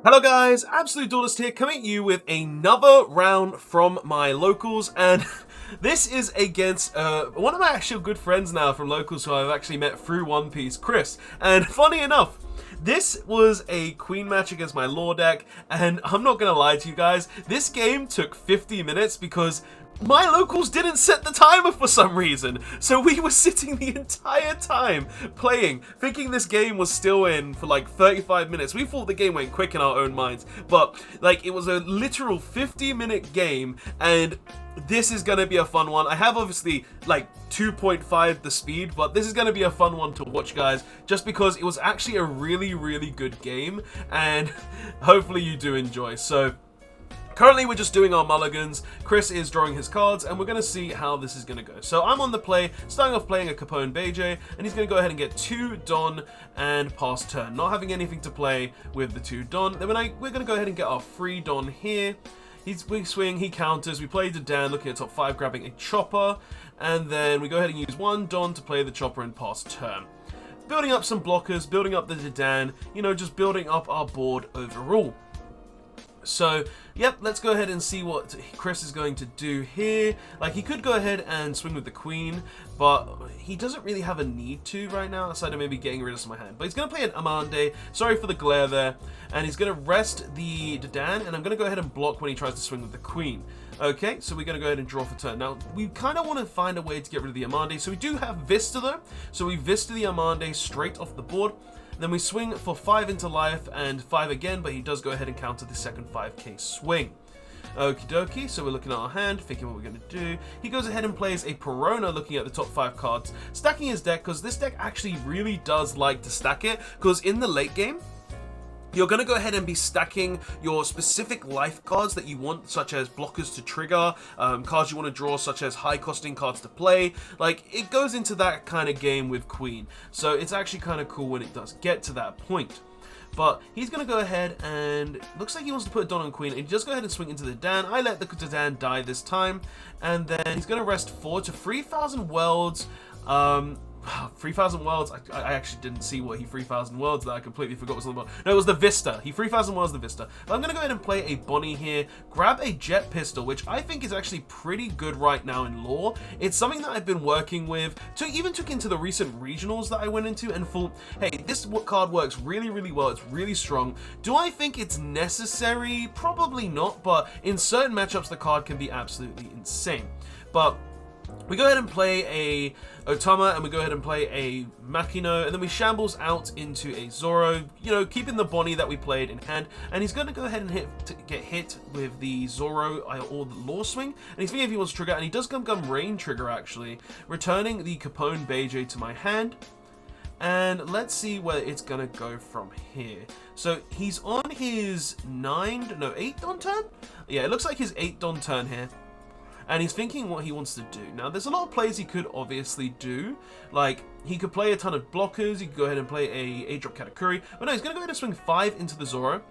Hello guys, Absolute Duelist here, coming at you with another round from my locals, and this is against one of my actual good friends now from locals who I've actually met through One Piece, Chris. And funny enough, this was a queen match against my lore deck, and I'm not gonna lie to you guys, this game took 50 minutes because my locals didn't set the timer for some reason, so we were sitting the entire time playing, thinking this game was still in for like 35 minutes. We thought the game went quick in our own minds, but like it was a literal 50-minute game, and this is gonna be a fun one. I have obviously like 2.5 the speed, but this is gonna be a fun one to watch, guys, just because it was actually a really good game, and hopefully you do enjoy. So currently, we're just doing our mulligans. Chris is drawing his cards, and we're going to see how this is going to go. So I'm on the play, starting off playing a Capone Beige, and he's going to go ahead and get 2 Don and pass turn. Not having anything to play with the 2 Don. Then we're going to go ahead and get our 3 Don here. We swing, he counters, we play the Dan, looking at top 5, grabbing a Chopper, and then we go ahead and use 1 Don to play the Chopper and pass turn. Building up some blockers, building up the Dan, you know, just building up our board overall. So, yep, let's go ahead and see what Chris is going to do here. Like, he could go ahead and swing with the queen, but he doesn't really have a need to right now, outside of maybe getting rid of some of my hand. But he's going to play an Amande, sorry for the glare there, and he's going to rest the Dan, and I'm going to go ahead and block when he tries to swing with the queen. Okay, so we're going to go ahead and draw for turn. Now, we kind of want to find a way to get rid of the Amande, so we do have Vista though, so we Vista the Amande straight off the board. Then we swing for 5 into life and 5 again, but he does go ahead and counter the second 5k swing. Okie dokie, so we're looking at our hand, thinking what we're going to do. He goes ahead and plays a Perona, looking at the top 5 cards, stacking his deck, because this deck actually really does like to stack it, because in the late game, you're going to go ahead and be stacking your specific life cards that you want, such as blockers to trigger, cards you want to draw, such as high-costing cards to play. Like, it goes into that kind of game with Queen. So it's actually kind of cool when it does get to that point. But he's going to go ahead and looks like he wants to put a Don on Queen, and just go ahead and swing into the Dan. I let the Dan die this time, and then he's going to rest 4 to 3,000 Worlds. 3,000 Worlds, I actually didn't see what he 3,000 Worlds that I completely forgot was on the board. No, it was the Vista. He 3,000 Worlds the Vista. But I'm going to go ahead and play a Bonnie here, grab a Jet Pistol, which I think is actually pretty good right now in lore. It's something that I've been working with, even took into the recent regionals that I went into and thought, hey, this card works really well, it's really strong. Do I think it's necessary? Probably not, but in certain matchups the card can be absolutely insane. But we go ahead and play a Otama, and we go ahead and play a Makino, and then we shambles out into a Zoro, you know, keeping the Bonnie that we played in hand, and he's going to go ahead and get hit with the Zoro or the Lore Swing, and he's thinking if he wants to trigger, and he does Gum Rain trigger actually, returning the Capone Beige to my hand. And let's see where it's going to go from here. So he's on his 8 Don turn? Yeah, it looks like his 8 Don turn here. And he's thinking what he wants to do. Now, there's a lot of plays he could obviously do. Like, he could play a ton of blockers. He could go ahead and play a drop Katakuri. But no, he's going to go ahead and swing 5 into the Zoro.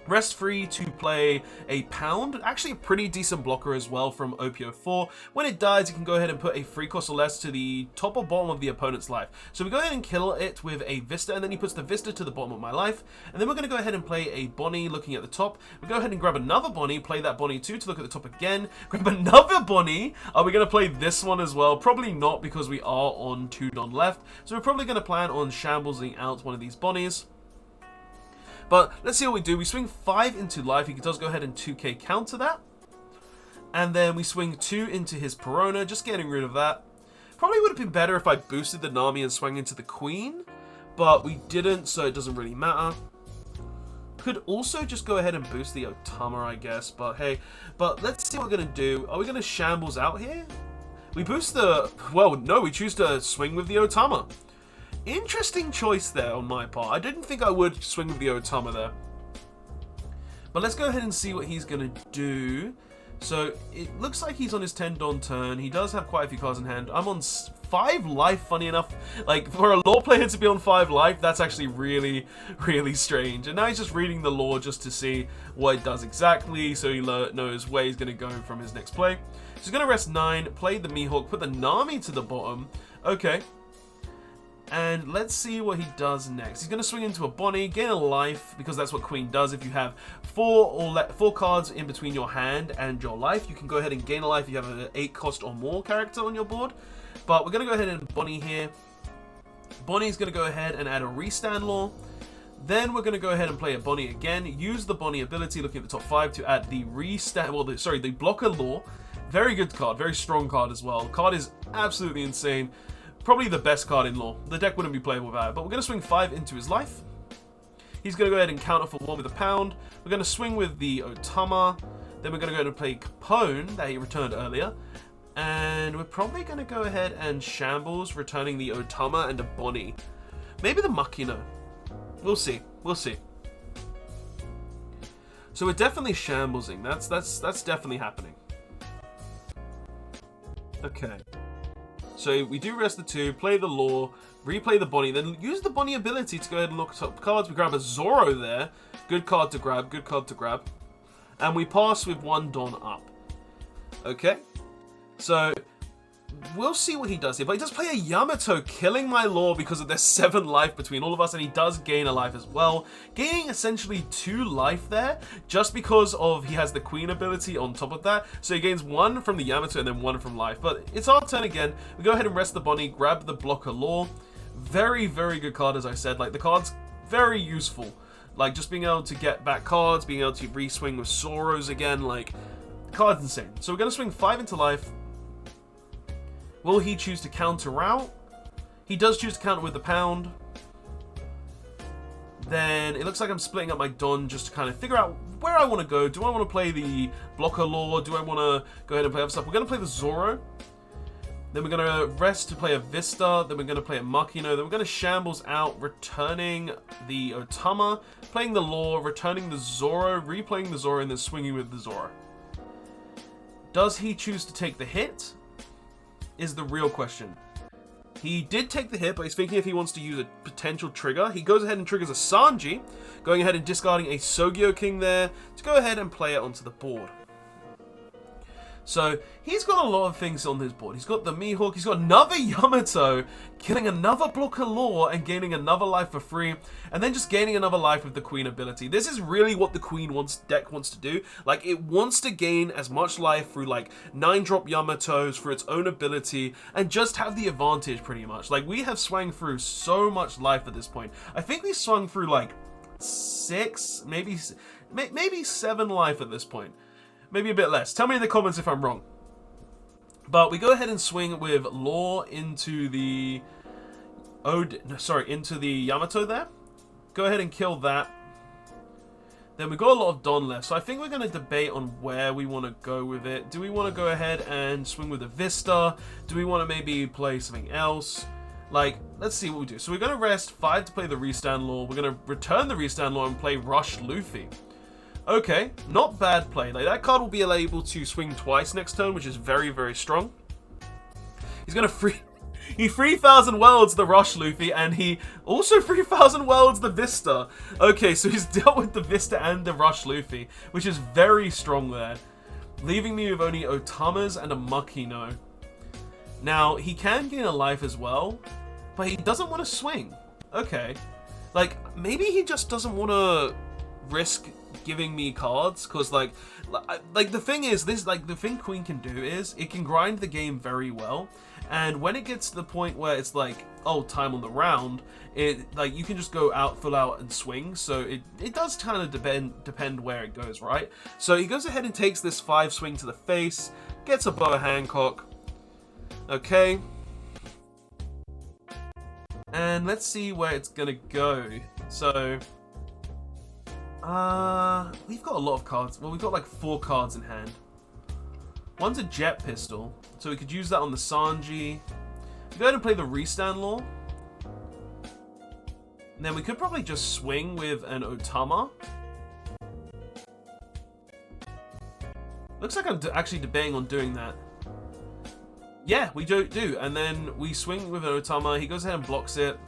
Rest free to play a Pound, actually a pretty decent blocker as well from OP04. When it dies, you can go ahead and put a 3 cost or less to the top or bottom of the opponent's life. So we go ahead and kill it with a Vista, and then he puts the Vista to the bottom of my life. And then we're going to go ahead and play a Bonnie looking at the top. We go ahead and grab another Bonnie, play that Bonnie too to look at the top again. Grab another Bonnie. Are we going to play this one as well? Probably not, because we are on 2 Don left. So we're probably going to plan on shamblesing out one of these Bonnies. But let's see what we do. We swing 5 into life. He does go ahead and 2k counter that. And then we swing 2 into his Perona, just getting rid of that. Probably would have been better if I boosted the Nami and swung into the Queen. But we didn't, so it doesn't really matter. Could also just go ahead and boost the Otama, I guess. But hey, let's see what we're going to do. Are we going to shambles out here? We boost the... Well, no, we choose to swing with the Otama. Interesting choice there on my part. I didn't think I would swing with the Otama there. But let's go ahead and see what he's going to do. So, it looks like he's on his 10 Don turn. He does have quite a few cards in hand. I'm on 5 life, funny enough. Like, for a lore player to be on 5 life, that's actually really strange. And now he's just reading the lore just to see what it does exactly, so he knows where he's going to go from his next play. So he's going to rest 9, play the Mihawk, put the Nami to the bottom. Okay. And let's see what he does next. He's going to swing into a Bonnie, gain a life, because that's what Queen does. If you have four cards in between your hand and your life, you can go ahead and gain a life if you have an 8 cost or more character on your board. But we're going to go ahead and Bonnie here. Bonnie's going to go ahead and add a restand law. Then we're going to go ahead and play a Bonnie again. Use the Bonnie ability, looking at the top 5, to add the the blocker law. Very good card, very strong card as well. The card is absolutely insane. Probably the best card in law. The deck wouldn't be playable without it. But we're going to swing 5 into his life. He's going to go ahead and counter for 1 with a pound. We're going to swing with the Otama. Then we're going to go ahead and play Capone that he returned earlier. And we're probably going to go ahead and Shambles, returning the Otama and a Bonnie. Maybe the Makino. We'll see. We'll see. So we're definitely Shamblesing. That's definitely happening. Okay. So we do rest the 2, play the Law, replay the Bonnie, then use the Bonnie ability to go ahead and look up cards. We grab a Zoro there. Good card to grab, good card to grab. And we pass with 1 Don up. Okay. So we'll see what he does here. But he does play a Yamato, killing my Law because of there's 7 life between all of us. And he does gain a life as well. Gaining essentially 2 life there, just because of he has the Queen ability on top of that. So he gains 1 from the Yamato and then 1 from life. But it's our turn again. We go ahead and rest the Bonnie, grab the blocker Law. Very, very good card, as I said. Like, the card's very useful. Like, just being able to get back cards, being able to re-swing with Soros again. Like, the card's insane. So we're going to swing 5 into life. Will he choose to counter out? He does choose to counter with the pound. Then it looks like I'm splitting up my Don just to kind of figure out where I want to go. Do I want to play the blocker Law? Do I want to go ahead and play other stuff? We're going to play the Zoro. Then we're going to rest to play a Vista. Then we're going to play a Makino. Then we're going to Shambles out, returning the Otama, playing the Law, returning the Zoro, replaying the Zoro, and then swinging with the Zoro. Does he choose to take the hit? Is the real question. He did take the hit, but he's thinking if he wants to use a potential trigger. He goes ahead and triggers a Sanji, going ahead and discarding a Sogyo King there to go ahead and play it onto the board. So he's got a lot of things on his board. He's got the Mihawk, he's got another Yamato, killing another blocker Law and gaining another life for free, and then just gaining another life with the Queen ability. This is really what the Queen deck wants to do. Like, it wants to gain as much life through like 9-drop Yamatos for its own ability and just have the advantage pretty much. Like, we have swung through so much life at this point. I think we swung through like 6, maybe 7 life at this point. Maybe a bit less. Tell me in the comments if I'm wrong. But we go ahead and swing with Law into the into the Yamato there. Go ahead and kill that. Then we've got a lot of Don left. So I think we're going to debate on where we want to go with it. Do we want to go ahead and swing with a Vista? Do we want to maybe play something else? Like, let's see what we do. So we're going to rest 5 to play the Restand Law. We're going to return the Restand Law and play Rush Luffy. Okay, not bad play. Like, that card will be able to swing twice next turn, which is very, very strong. He's going to he 3,000 worlds the Rush Luffy, and he also 3,000 worlds the Vista. Okay, so he's dealt with the Vista and the Rush Luffy, which is very strong there. Leaving me with only Otamas and a Makino. Now, he can gain a life as well, but he doesn't want to swing. Okay. Like, maybe he just doesn't want to risk giving me cards, because like the thing is, this, like, the thing Queen can do is it can grind the game very well, and when it gets to the point where it's like, oh, time on the round, it, like, you can just go out full out and swing. So it does kind of depend where it goes, right? So he goes ahead and takes this 5 swing to the face, gets a Boa Hancock. Okay, and let's see where it's gonna go. So we've got a lot of cards. Well, we've got like 4 cards in hand. One's a Jet Pistol, so we could use that on the Sanji. Go ahead and play the Restand Law. And then we could probably just swing with an Otama. Looks like I'm actually debating on doing that. Yeah, we do. And then we swing with an Otama. He goes ahead and blocks it.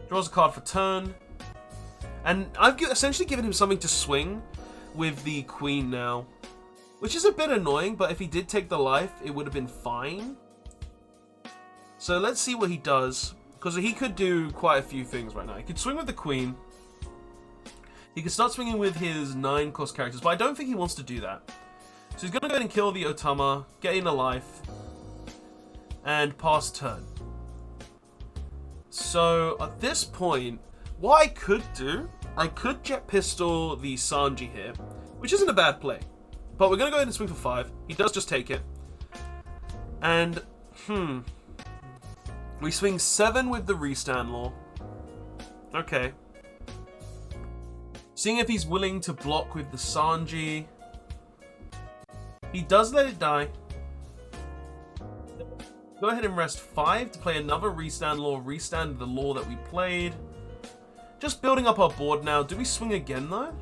Draws a card for turn. And I've essentially given him something to swing with the Queen now, which is a bit annoying, but if he did take the life, it would have been fine. So let's see what he does. Because he could do quite a few things right now. He could swing with the queen. He could start swinging with his 9-cost characters, but I don't think he wants to do that. So he's going to go ahead and kill the Otama, get in a life, and pass turn. So at this point, what I could do, I could jet pistol the Sanji here, which isn't a bad play. But we're going to go ahead and swing for 5. He does just take it. And, we swing 7 with the Restand Law. Okay. Seeing if he's willing to block with the Sanji. He does let it die. Go ahead and rest 5 to play another Restand Law. Restand the law that we played. Just building up our board now. Do we swing again though?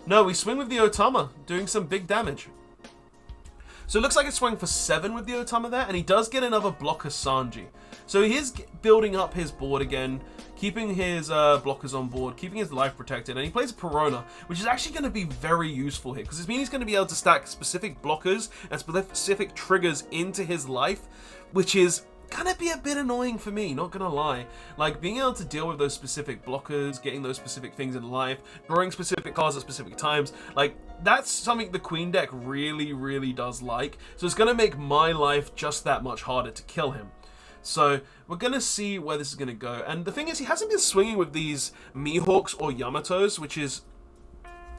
No, we swing with the Otama, doing some big damage. So it looks like it's swung for 7 with the Otama there, and he does get another blocker Sanji. So he is building up his board again, keeping his blockers on board, keeping his life protected, and he plays Perona, which is actually going to be very useful here, because it means he's going to be able to stack specific blockers and specific triggers into his life, which is gonna be a bit annoying for me, not gonna lie. Like, being able to deal with those specific blockers, getting those specific things in life, drawing specific cards at specific times, like, that's something the Queen deck really, really does like. So it's gonna make my life just that much harder to kill him. So we're gonna see where this is gonna go. And the thing is, he hasn't been swinging with these Mihawks or Yamatos, which is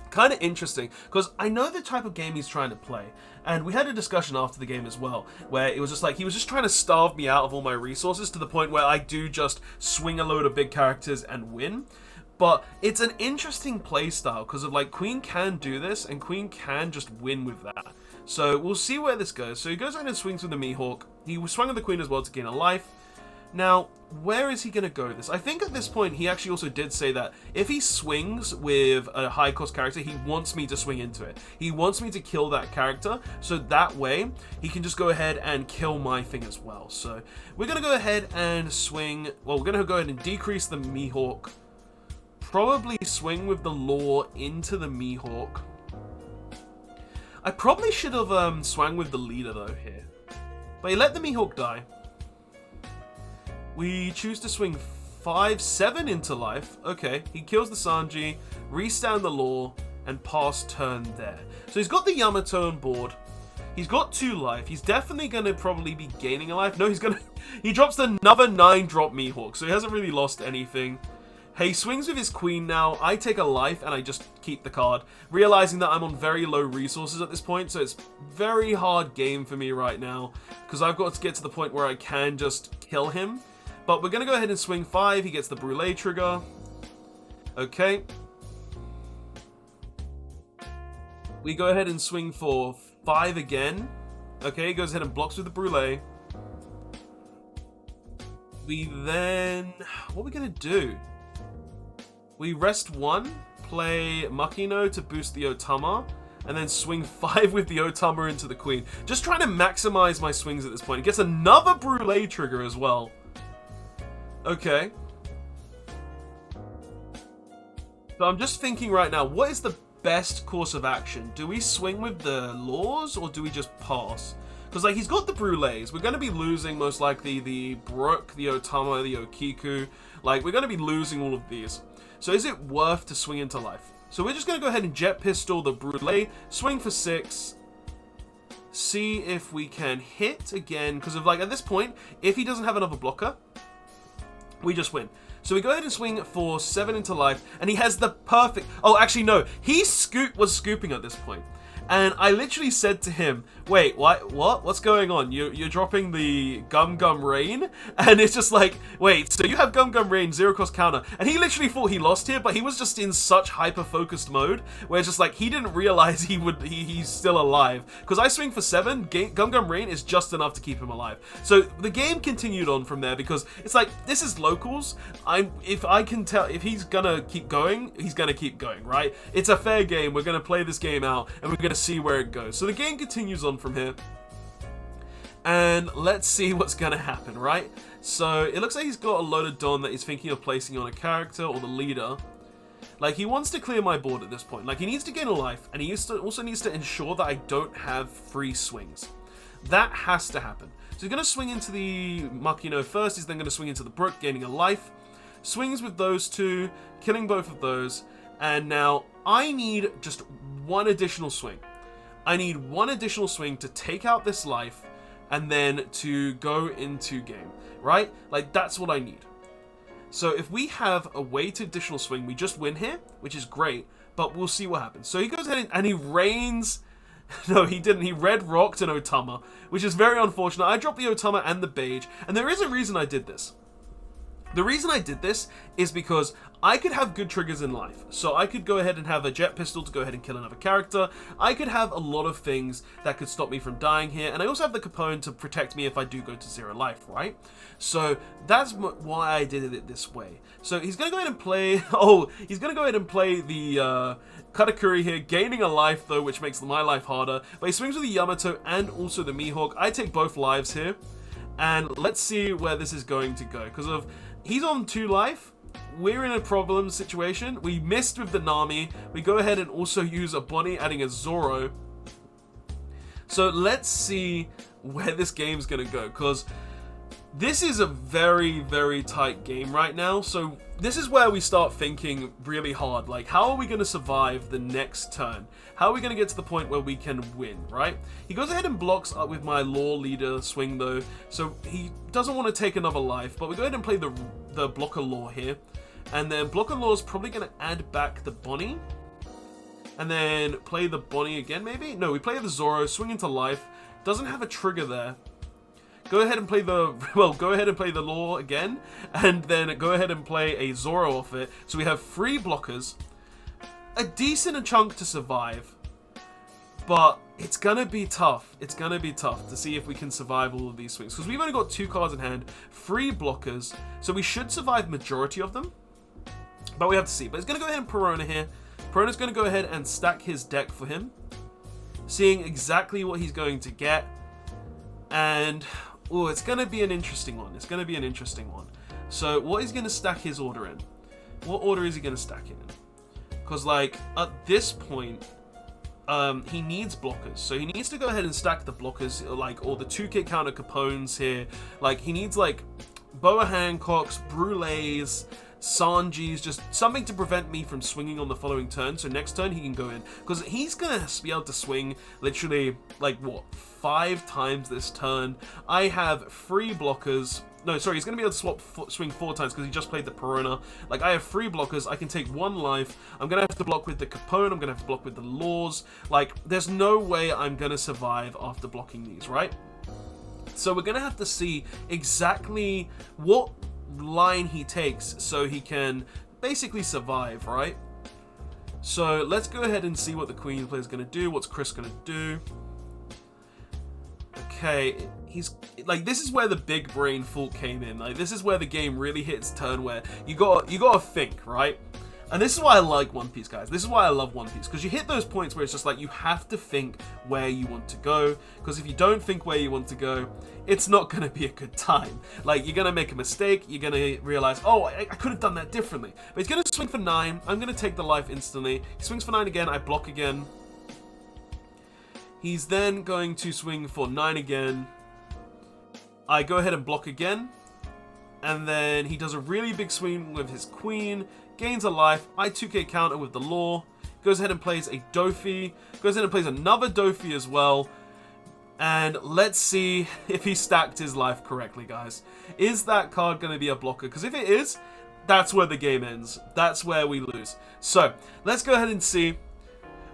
kind of interesting, because I know the type of game he's trying to play, and we had a discussion after the game as well, where it was just like, he was just trying to starve me out of all my resources to the point where I do just swing a load of big characters and win. But it's an interesting play style, because of like, Queen can do this, and Queen can just win with that. So we'll see where this goes. So he goes ahead and swings with the Mihawk. He swung with the Queen as well to gain a life. Now, where is he going to go with this? I think at this point, he actually also did say that if he swings with a high-cost character, he wants me to swing into it. He wants me to kill that character, so that way, he can just go ahead and kill my thing as well. So, we're going to go ahead and swing... Well, we're going to go ahead and decrease the Mihawk. Probably swing with the Law into the Mihawk. I probably should have swung with the Leader, though, here. But he let the Mihawk die. We choose to swing 5-7 into life. Okay, he kills the Sanji, restand the Law, and pass turn there. So he's got the Yamato on board. He's got 2 life. He's definitely going to probably be gaining a life. No, he drops another 9-drop Mihawk, so he hasn't really lost anything. He swings with his Queen now. I take a life, and I just keep the card, realizing that I'm on very low resources at this point, so it's very hard game for me right now, because I've got to get to the point where I can just kill him. But we're going to go ahead and swing 5. He gets the Brûlé trigger. Okay. We go ahead and swing for 5 again. Okay, he goes ahead and blocks with the Brûlé. We then... What are we going to do? We rest 1, play Makino to boost the Otama, and then swing 5 with the Otama into the Queen. Just trying to maximize my swings at this point. He gets another Brûlé trigger as well. Okay. So I'm just thinking right now, what is the best course of action? Do we swing with the Laws, or do we just pass? Because, like, he's got the Brûlés. We're going to be losing, most likely, the Brook, the Otama, the Okiku. Like, we're going to be losing all of these. So is it worth to swing into life? So we're just going to go ahead and Jet Pistol the Brûlé, swing for 6, see if we can hit again. Because, like, at this point, if he doesn't have another blocker, we just win. So we go ahead and swing for 7 into life, and he has the perfect... Oh, actually, no. He was scooping at this point. And I literally said to him, wait, what? What's going on? You're dropping the Gum Gum Rain? And it's just like, wait, so you have Gum Gum Rain, 0-cost counter. And he literally thought he lost here, but he was just in such hyper-focused mode, where it's just like, he didn't realize he's still alive. Because I swing for 7, Gum Gum Rain is just enough to keep him alive. So the game continued on from there, because it's like, this is locals. If I can tell, if he's gonna keep going, he's gonna keep going, right? It's a fair game. We're gonna play this game out, and we're gonna see where it goes. So the game continues on from here, and let's see what's gonna happen, right? So it looks like he's got a loaded Don that he's thinking of placing on a character or the leader. Like, he wants to clear my board at this point. Like, he needs to gain a life, and he also needs to ensure that I don't have free swings. That has to happen. So he's going to swing into the Makino first. He's then going to swing into the Brook, gaining a life. Swings with those two, killing both of those. And now I need just one additional swing. I need one additional swing to take out this life and then to go into game, right? Like, that's what I need. So if we have a weighted additional swing, we just win here, which is great, but we'll see what happens. So he goes ahead and he rains. No, he didn't. He red rocked an Otama, which is very unfortunate. I dropped the Otama and the Beige, and there is a reason I did this. The reason I did this is because I could have good triggers in life. So I could go ahead and have a jet pistol to go ahead and kill another character. I could have a lot of things that could stop me from dying here. And I also have the Capone to protect me if I do go to 0 life, right? So that's why I did it this way. So he's going to go ahead and play... Oh, he's going to go ahead and play the Katakuri here, gaining a life though, which makes my life harder. But he swings with the Yamato and also the Mihawk. I take both lives here. And let's see where this is going to go. Because of... He's on 2 life. We're in a problem situation. We missed with the Nami. We go ahead and also use a Bonnie, adding a Zoro. So let's see where this game's going to go. Because this is a very, very tight game right now. So this is where we start thinking really hard. Like, how are we going to survive the next turn? How are we going to get to the point where we can win, right? He goes ahead and blocks up with my Law Leader swing, though. So he doesn't want to take another life. But we go ahead and play the Blocker Law here. And then Blocker Law is probably going to add back the Bonnie. And then play the Bonnie again, maybe? No, we play the Zoro, swing into life. Doesn't have a trigger there. Go ahead and play the... Well, go ahead and play the Law again. And then go ahead and play a Zoro off it. So we have 3 blockers. A decent chunk to survive. But it's going to be tough. It's going to be tough to see if we can survive all of these swings. Because we've only got 2 cards in hand. 3 blockers. So we should survive majority of them. But we have to see. But he's going to go ahead and Perona here. Perona's going to go ahead and stack his deck for him. Seeing exactly what he's going to get. And... Oh, it's going to be an interesting one. It's going to be an interesting one. So, what is going to stack his order in? What order is he going to stack it in? Because, like, at this point, he needs blockers. So, he needs to go ahead and stack the blockers, like, or the 2K counter Capones here. Like, he needs, like, Boa Hancocks, Brulés, Sanjis, just something to prevent me from swinging on the following turn. So next turn he can go in, because he's gonna be able to swing literally like what, 5 times this turn. I have 3 blockers. No, sorry, he's gonna be able to swing 4 times because he just played the Perona. Like, I have 3 blockers. I can take 1 life. I'm gonna have to block with the Capone. I'm gonna have to block with the Laws. Like, there's no way I'm gonna survive after blocking these, right? So we're gonna have to see exactly what line he takes so he can basically survive, right? So let's go ahead and see what the Queen player is going to do. What's Chris going to do? Okay, he's like, this is where the big brain fault came in. Like, this is where the game really hits turn where you got to think, right? And this is why I like One Piece, guys. This is why I love One Piece, because you hit those points where it's just like you have to think where you want to go, because if you don't think where you want to go, it's not going to be a good time. Like, you're going to make a mistake, you're going to realize, oh, I could have done that differently. But he's going to swing for 9, I'm going to take the life instantly. He swings for 9 again, I block again. He's then going to swing for 9 again. I go ahead and block again. And then he does a really big swing with his Queen, gains a life. I 2K counter with the Law. Goes ahead and plays a Dofi. Goes ahead and plays another Dofi as well. And let's see if he stacked his life correctly, guys. Is that card going to be a blocker? Because if it is, that's where the game ends. That's where we lose. So, let's go ahead and see.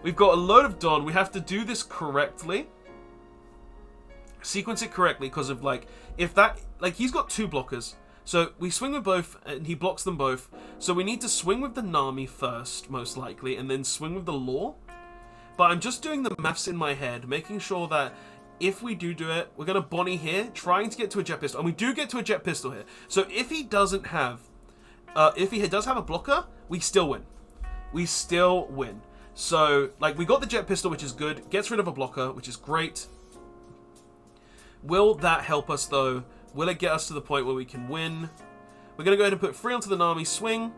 We've got a load of Don. We have to do this correctly. Sequence it correctly, because of, like, if that... Like, he's got 2 blockers. So we swing with both, and he blocks them both. So we need to swing with the Nami first, most likely, and then swing with the Law. But I'm just doing the maths in my head, making sure that if we do it, we're going to Bonnie here, trying to get to a Jet Pistol. And we do get to a Jet Pistol here. So if he doesn't have, if he does have a blocker, we still win. We still win. So, like, we got the Jet Pistol, which is good. Gets rid of a blocker, which is great. Will that help us, though? Will it get us to the point where we can win? We're going to go ahead and put 3 onto the Nami, swing.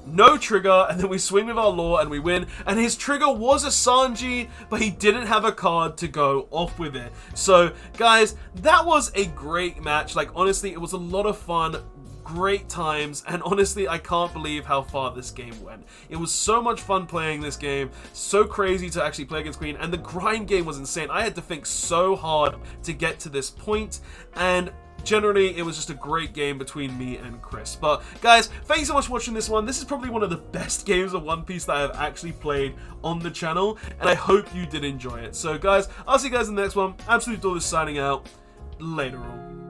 no trigger, and then we swing with our lore and we win. And his trigger was a Sanji, but he didn't have a card to go off with it. So guys, that was a great match. Like honestly, it was a lot of fun. Great times, and honestly I can't believe how far this game went. It was so much fun playing this game, so crazy to actually play against Queen, and the grind game was insane. I had to think so hard to get to this point, and generally, it was just a great game between me and Chris. But guys, thank you so much for watching this one. This is probably one of the best games of One Piece that I have actually played on the channel, and I hope you did enjoy it. So guys, I'll see you guys in the next one. Absolute Duelist signing out. Later on.